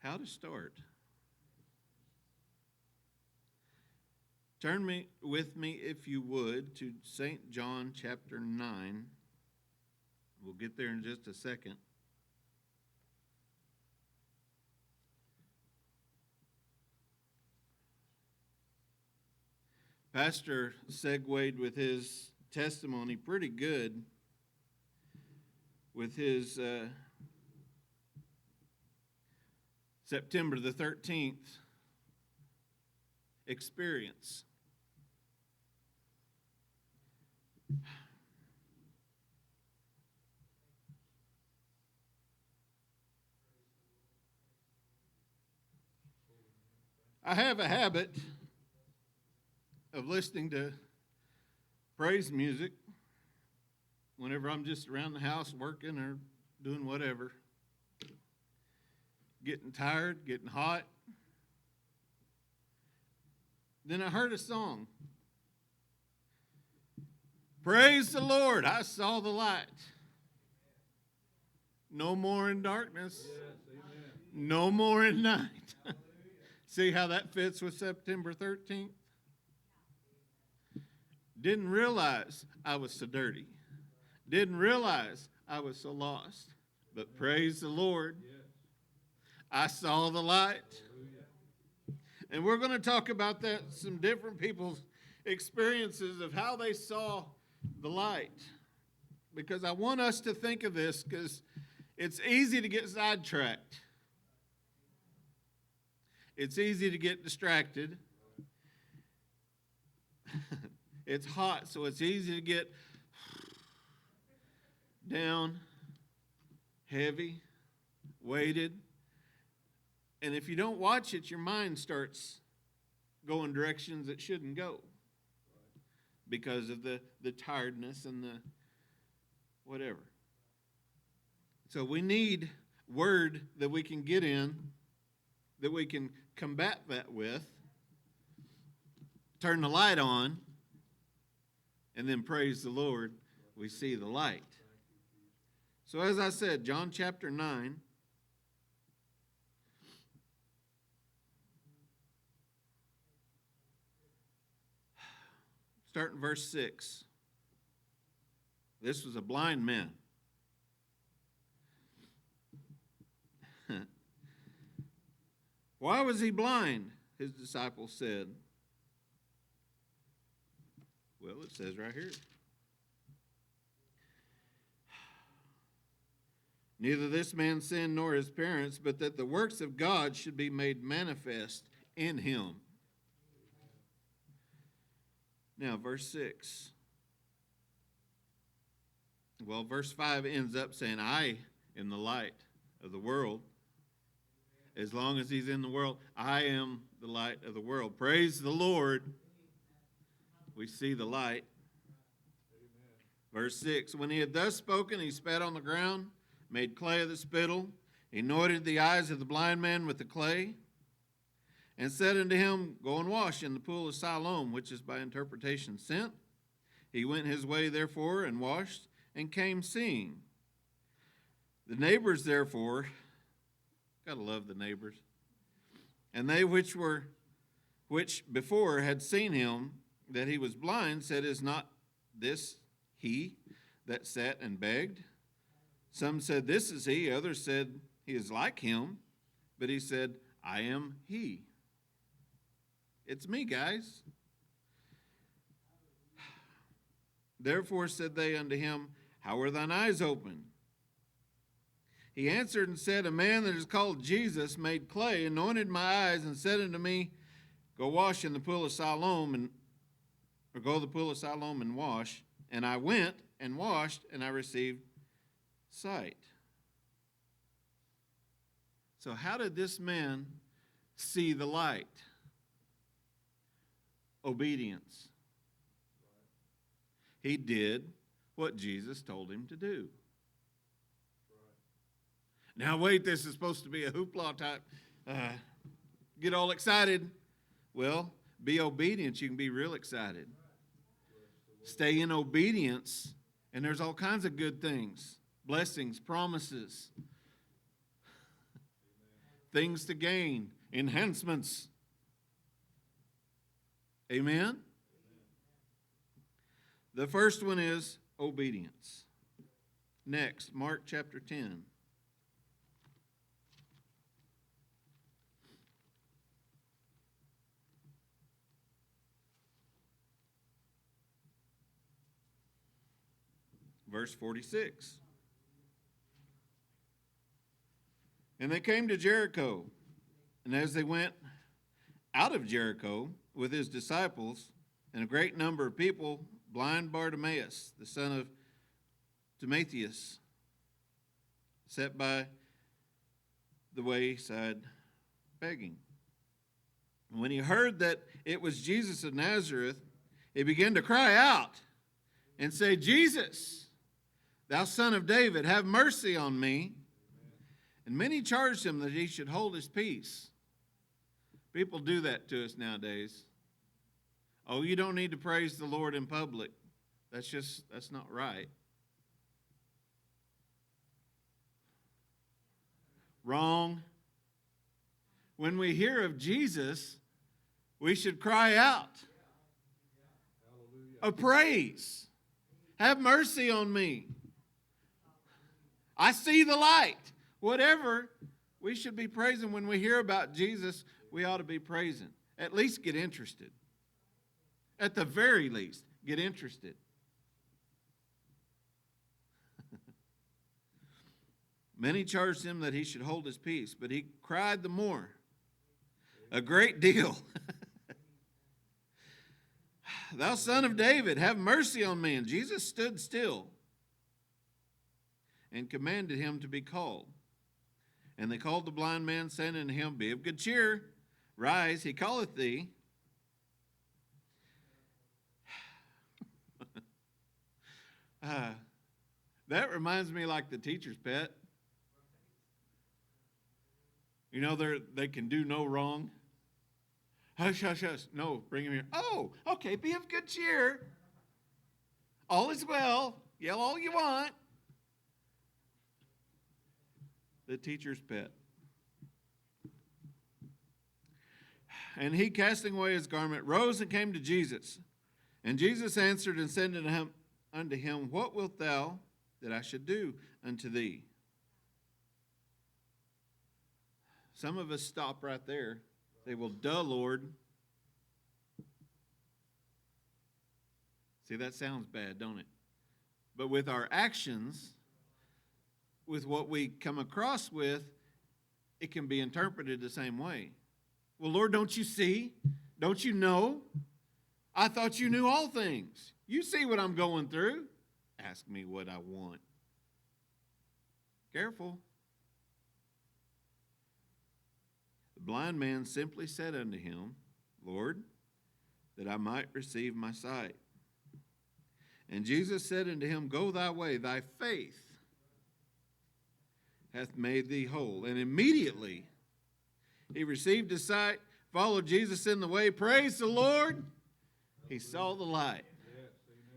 How to start. Turn with me, if you would, to St. John chapter 9. We'll get there in just a second. Pastor segued with his testimony pretty good with his September the 13th experience. I have a habit of listening to praise music whenever I'm just around the house working or doing whatever. Getting tired, getting hot. Then I heard a song. Praise the Lord, I saw the light. No more in darkness. Yes, no more in night. See how that fits with September 13th? Didn't realize I was so dirty. Didn't realize I was so lost. But praise the Lord, I saw the light. And we're going to talk about that, some different people's experiences of how they saw the light. Because I want us to think of this, because it's easy to get sidetracked. It's easy to get distracted. It's hot, so it's easy to get down, heavy, weighted. And if you don't watch it, your mind starts going directions it shouldn't go because of the tiredness and the whatever. So we need word that we can get in, that we can combat that with, turn the light on, and then praise the Lord, we see the light. So as I said, John chapter 9, starting verse 6. This was a blind man. Why was he blind? His disciples said. Well, it says right here. Neither this man sinned nor his parents, but that the works of God should be made manifest in him. Now, verse 6. Well, verse 5 ends up saying, I am the light of the world. As long as he's in the world, I am the light of the world. Praise the Lord. We see the light. Amen. Verse 6, when he had thus spoken, he spat on the ground, made clay of the spittle. He anointed the eyes of the blind man with the clay, and said unto him, go and wash in the pool of Siloam, which is by interpretation sent. He went his way, therefore, and washed, and came seeing. The neighbors, therefore, gotta love the neighbors, and they which before had seen him, that he was blind, said, is not this he that sat and begged? Some said, this is he. Others said, he is like him. But he said, I am he. It's me, guys. Therefore said they unto him, how are thine eyes opened? He answered and said, a man that is called Jesus made clay, anointed my eyes, and said unto me, go wash in the pool of Siloam, go to the pool of Siloam and wash. And I went and washed, and I received sight. So how did this man see the light? Obedience. He did what Jesus told him to do. Now wait, this is supposed to be a hoopla type. Get all excited. Well, be obedient. You can be real excited. Stay in obedience, and there's all kinds of good things. Blessings, promises. things to gain, enhancements. Amen? The first one is obedience. Next, Mark chapter 10. Verse 46. And they came to Jericho, and as they went out of Jericho with his disciples and a great number of people, blind Bartimaeus, the son of Timaeus, sat by the wayside begging. And when he heard that it was Jesus of Nazareth, he began to cry out and say, Jesus, thou son of David, have mercy on me. And many charged him that he should hold his peace. People do that to us nowadays. Oh, you don't need to praise the Lord in public. That's not right. Wrong. When we hear of Jesus, we should cry out a praise. Have mercy on me. I see the light. Whatever, we should be praising. When we hear about Jesus, we ought to be praising. At least get interested. At the very least, get interested. Many charged him that he should hold his peace, but he cried the more, a great deal. Thou son of David, have mercy on me. And Jesus stood still and commanded him to be called. And they called the blind man, saying unto him, Be of good cheer, rise, he calleth thee. That reminds me like the teacher's pet. You know, they can do no wrong. Hush, hush, hush. No, bring him here. Oh, okay, be of good cheer. All is well. Yell all you want. The teacher's pet. And he, casting away his garment, rose and came to Jesus. And Jesus answered and said unto him, What wilt thou that I should do unto thee? Some of us stop right there. Say, well, duh, Lord. See, that sounds bad, don't it? But with our actions, with what we come across with, it can be interpreted the same way. Well, Lord, don't you see? Don't you know? I thought you knew all things. You see what I'm going through. Ask me what I want. Careful. The blind man simply said unto him, Lord, that I might receive my sight. And Jesus said unto him, Go thy way, thy faith hath made thee whole. And immediately he received his sight, followed Jesus in the way. Praise the Lord. He saw the light.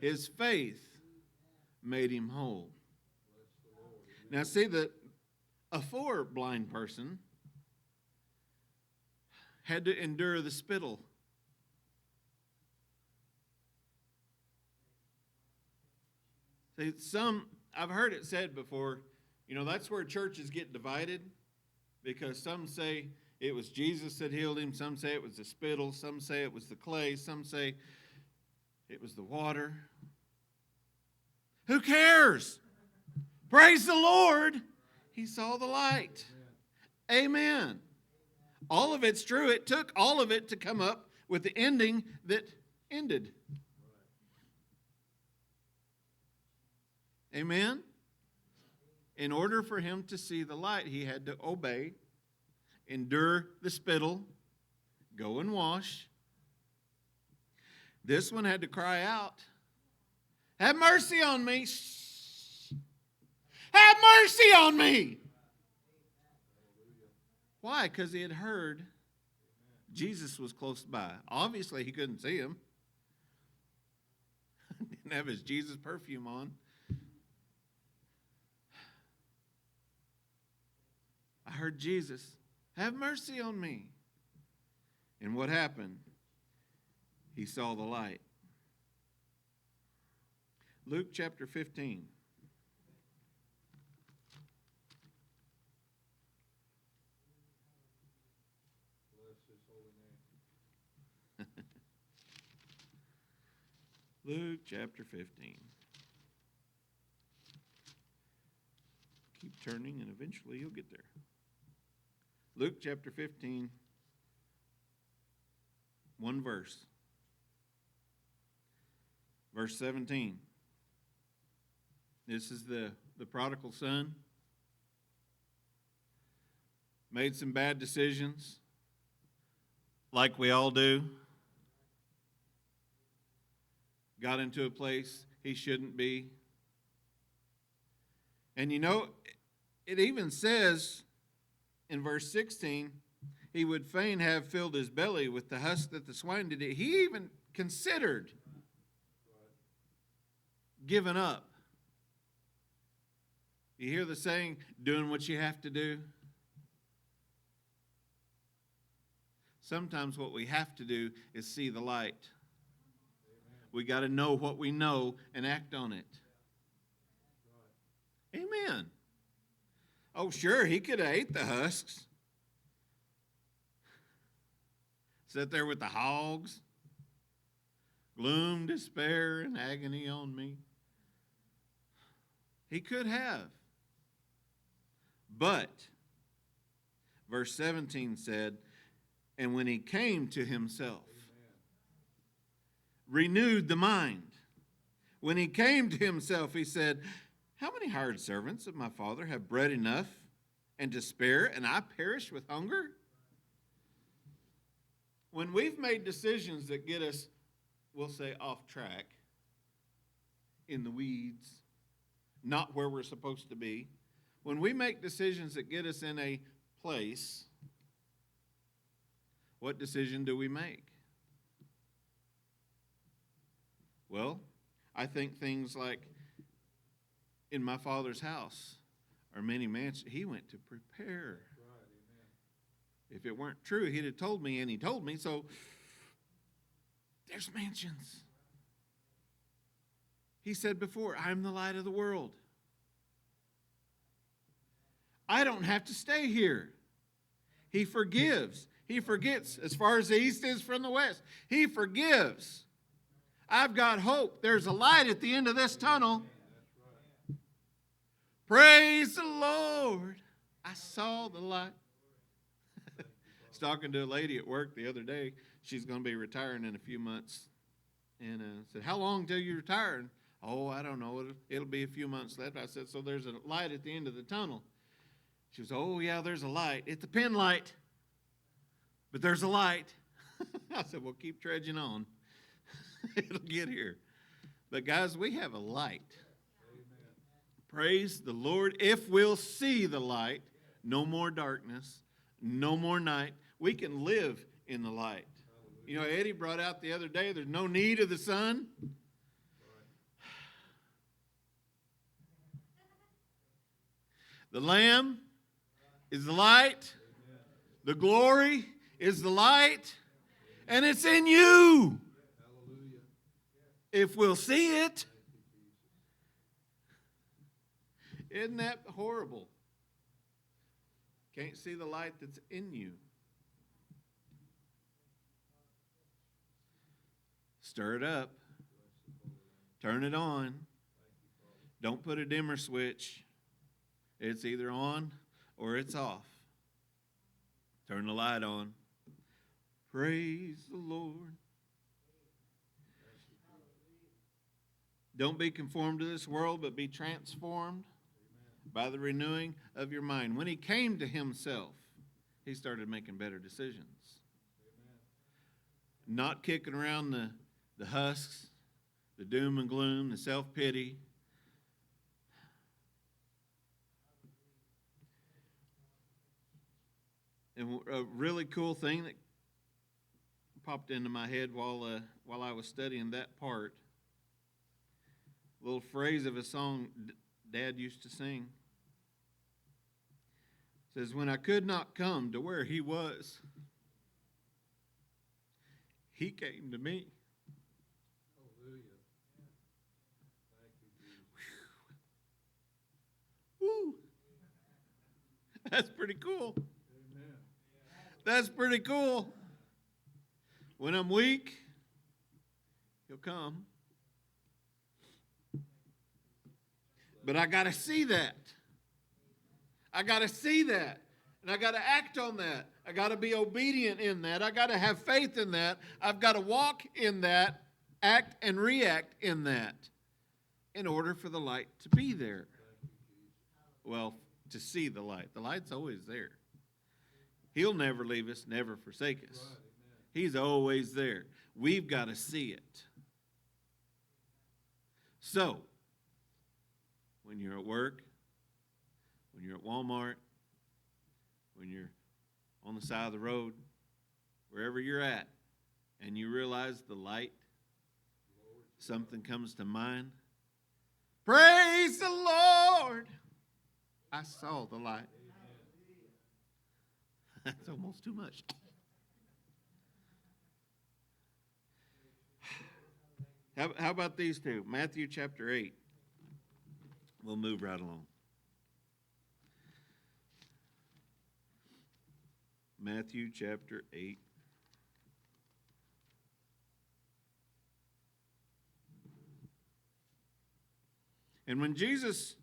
His faith made him whole. Now see that a blind person had to endure the spittle. See, I've heard it said before, that's where churches get divided, because some say it was Jesus that healed him, some say it was the spittle, some say it was the clay, some say it was the water. Who cares? Praise the Lord. He saw the light. Amen. All of it's true. It took all of it to come up with the ending that ended. Amen? In order for him to see the light, he had to obey, endure the spittle, go and wash. This one had to cry out, Have mercy on me. Shh. Have mercy on me. Why? Because he had heard Jesus was close by. Obviously, he couldn't see him. Didn't have his Jesus perfume on. I heard Jesus. Have mercy on me. And what happened? He saw the light. Luke chapter 15. Luke chapter 15. Keep turning and eventually you'll get there. Luke chapter 15, one verse. Verse 17. This is the prodigal son. Made some bad decisions, like we all do. Got into a place he shouldn't be. And you know, it even says in verse 16, he would fain have filled his belly with the husk that the swine did eat. He even considered giving up. You hear the saying, doing what you have to do? Sometimes what we have to do is see the light. We got to know what we know and act on it. Amen. Oh, sure, he could have ate the husks. Sat there with the hogs. Gloom, despair, and agony on me. He could have. But, verse 17 said, and when he came to himself, renewed the mind. When he came to himself, he said, how many hired servants of my father have bread enough and to spare, and I perish with hunger? When we've made decisions that get us, we'll say, off track, in the weeds, not where we're supposed to be, when we make decisions that get us in a place, what decision do we make? Well, I think things like, in my Father's house are many mansions. He went to prepare. Right, if it weren't true, he'd have told me, and he told me, so there's mansions. He said before, I'm the light of the world. I don't have to stay here. He forgives. He forgets as far as the east is from the west. He forgives. I've got hope. There's a light at the end of this tunnel. Praise the Lord. I saw the light. I was talking to a lady at work the other day. She's going to be retiring in a few months. And I said, how long till you retire? And, oh, I don't know. It'll be a few months left. I said, so there's a light at the end of the tunnel. She was, oh, yeah, there's a light. It's a pin light. But there's a light. I said, well, keep trudging on. It'll get here. But, guys, we have a light. Amen. Praise the Lord. If we'll see the light, no more darkness, no more night. We can live in the light. Hallelujah. You know, Eddie brought out the other day, there's no need of the sun. The Lamb is the light. Amen. The glory is the light. And it's in you. Hallelujah. If we'll see it. Isn't that horrible? Can't see the light that's in you. Stir it up. Turn it on. Don't put a dimmer switch. It's either on or it's off. Turn the light on. Praise the Lord. Don't be conformed to this world, but be transformed by the renewing of your mind. When he came to himself, he started making better decisions. Not kicking around the husks, the doom and gloom, the self-pity. And a really cool thing that popped into my head while I was studying that part, a little phrase of a song Dad used to sing. It says, when I could not come to where he was, he came to me. Hallelujah. Thank you, Jesus. Woo! That's pretty cool. Amen. That's pretty cool. When I'm weak, he'll come. But I got to see that. I got to see that. And I got to act on that. I got to be obedient in that. I got to have faith in that. I've got to walk in that, act and react in that in order for the light to be there. Well, to see the light. The light's always there. He'll never leave us, never forsake us. He's always there. We've got to see it. So, when you're at work, when you're at Walmart, when you're on the side of the road, wherever you're at, and you realize the light, something comes to mind. Praise the Lord! I saw the light. That's almost too much. How about these two? Matthew chapter 8. We'll move right along. Matthew chapter 8. And when Jesus,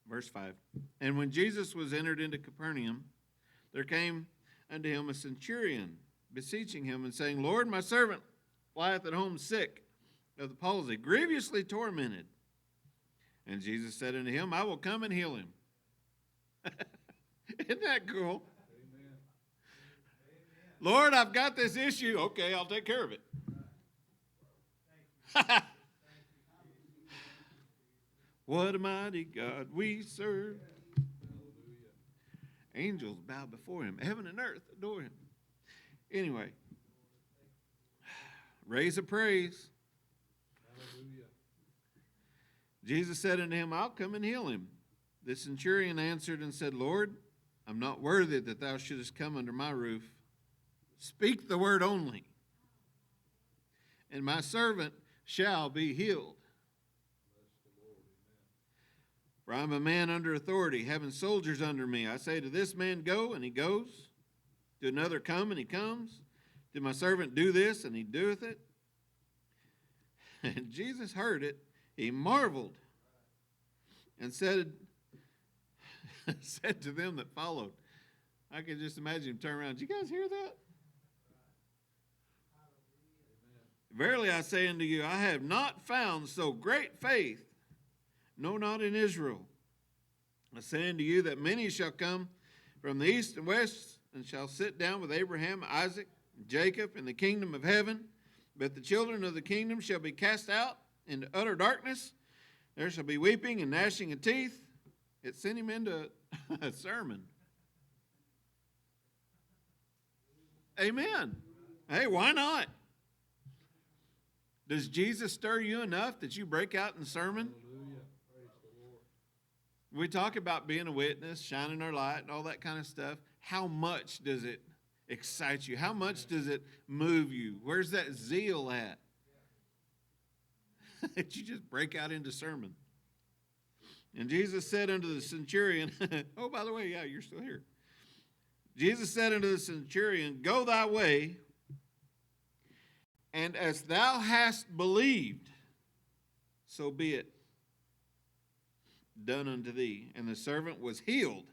verse 5, and when Jesus was entered into Capernaum, there came unto him a centurion, beseeching him and saying, Lord, my servant lieth at home sick of the palsy, grievously tormented. And Jesus said unto him, I will come and heal him. Isn't that cool? Amen. Lord, I've got this issue. Okay, I'll take care of it. What a mighty God we serve. Hallelujah. Angels bow before him. Heaven and earth adore him. Anyway, raise a praise. Hallelujah. Jesus said unto him, I'll come and heal him. The centurion answered and said, Lord, I'm not worthy that thou shouldest come under my roof. Speak the word only, and my servant shall be healed. For I am a man under authority, having soldiers under me. I say to this man, go, and he goes. To another, come, and he comes. To my servant, do this, and he doeth it. And Jesus heard it. He marveled and said to them that followed. I can just imagine him turn around. Did you guys hear that? Verily I say unto you, I have not found so great faith, no, not in Israel. I say unto you that many shall come from the east and west, and shall sit down with Abraham, Isaac, and Jacob in the kingdom of heaven. But the children of the kingdom shall be cast out into utter darkness. There shall be weeping and gnashing of teeth. It sent him into a sermon. Amen. Hey, why not? Does Jesus stir you enough that you break out in sermon? Hallelujah. Praise the Lord. We talk about being a witness, shining our light, and all that kind of stuff. How much does it excite you? How much does it move you? Where's that zeal at? That you just break out into sermon. And Jesus said unto the centurion, oh, by the way, yeah, you're still here. Jesus said unto the centurion, go thy way, and as thou hast believed, so be it done unto thee. And the servant was healed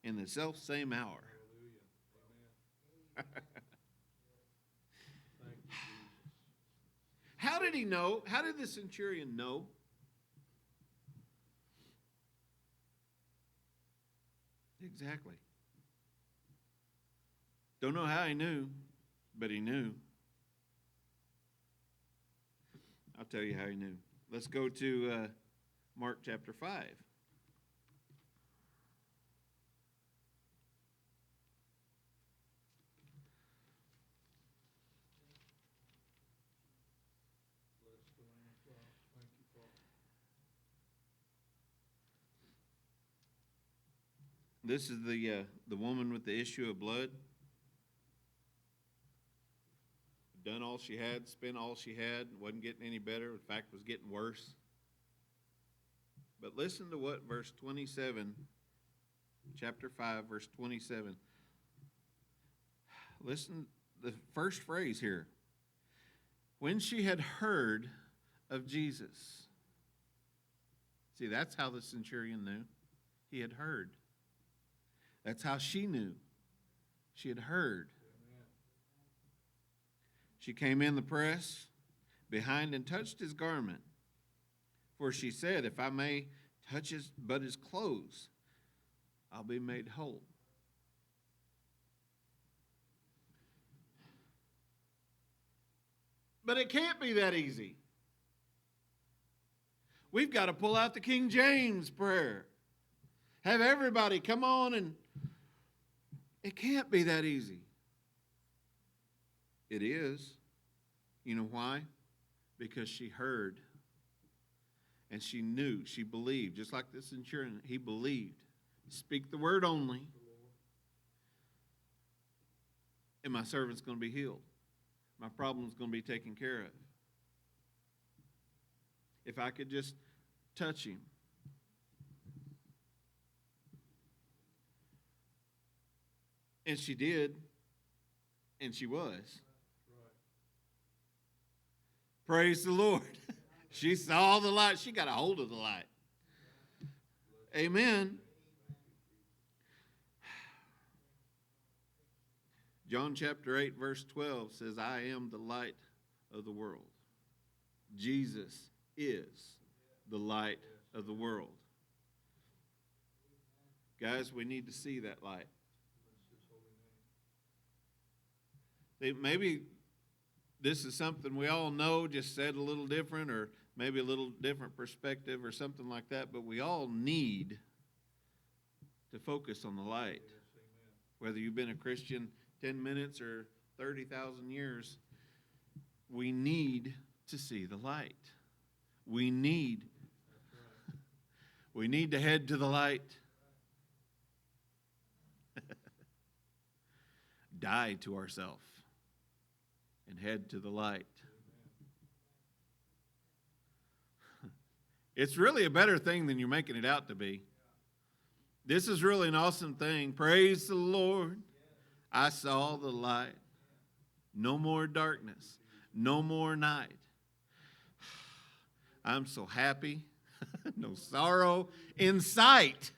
in the selfsame hour. Hallelujah. Amen. Thank you, Jesus. How did he know? How did the centurion know? Exactly. Don't know how he knew, but he knew. I'll tell you how he knew. Let's go to Mark chapter 5. Bless the Lamb of God. Thank you, Father. This is the woman with the issue of blood. Done all she had, spent all she had, wasn't getting any better. In fact, was getting worse. But listen to what verse 27, chapter 5, verse 27. Listen, the first phrase here. When she had heard of Jesus. See, that's how the centurion knew. He had heard. That's how she knew. She had heard. She came in the press behind and touched his garment. For she said, if I may touch his clothes, I'll be made whole. But it can't be that easy. We've got to pull out the King James prayer. Have everybody come on, and it can't be that easy. It is. You know why? Because she heard. And she knew, she believed. Just like this centurion, he believed. Speak the word only. And my servant's going to be healed. My problem's going to be taken care of. If I could just touch him. And she did. And she was. Praise the Lord. She saw the light. She got a hold of the light. Amen. John chapter 8, verse 12 says, I am the light of the world. Jesus is the light of the world. Guys, we need to see that light. Maybe this is something we all know, just said a little different, or maybe a little different perspective or something like that, but we all need to focus on the light. Whether you've been a Christian 10 minutes or 30,000 years, we need to see the light. We need to head to the light. Die to ourselves and head to the light. It's really a better thing than you're making it out to be. This is really an awesome thing. Praise the Lord. I saw the light. No more darkness. No more night. I'm so happy. No sorrow in sight.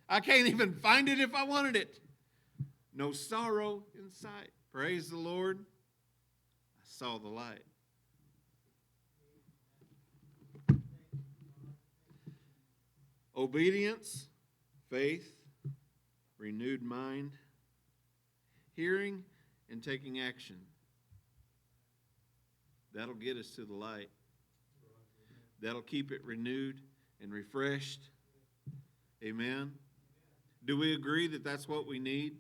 I can't even find it if I wanted it. No sorrow in sight. Praise the Lord. I saw the light. Obedience, faith, renewed mind, hearing and taking action. That'll get us to the light. That'll keep it renewed and refreshed. Amen. Do we agree that that's what we need?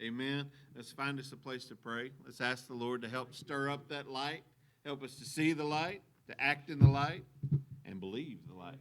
Amen. Let's find us a place to pray. Let's ask the Lord to help stir up that light, help us to see the light, to act in the light, and believe the light.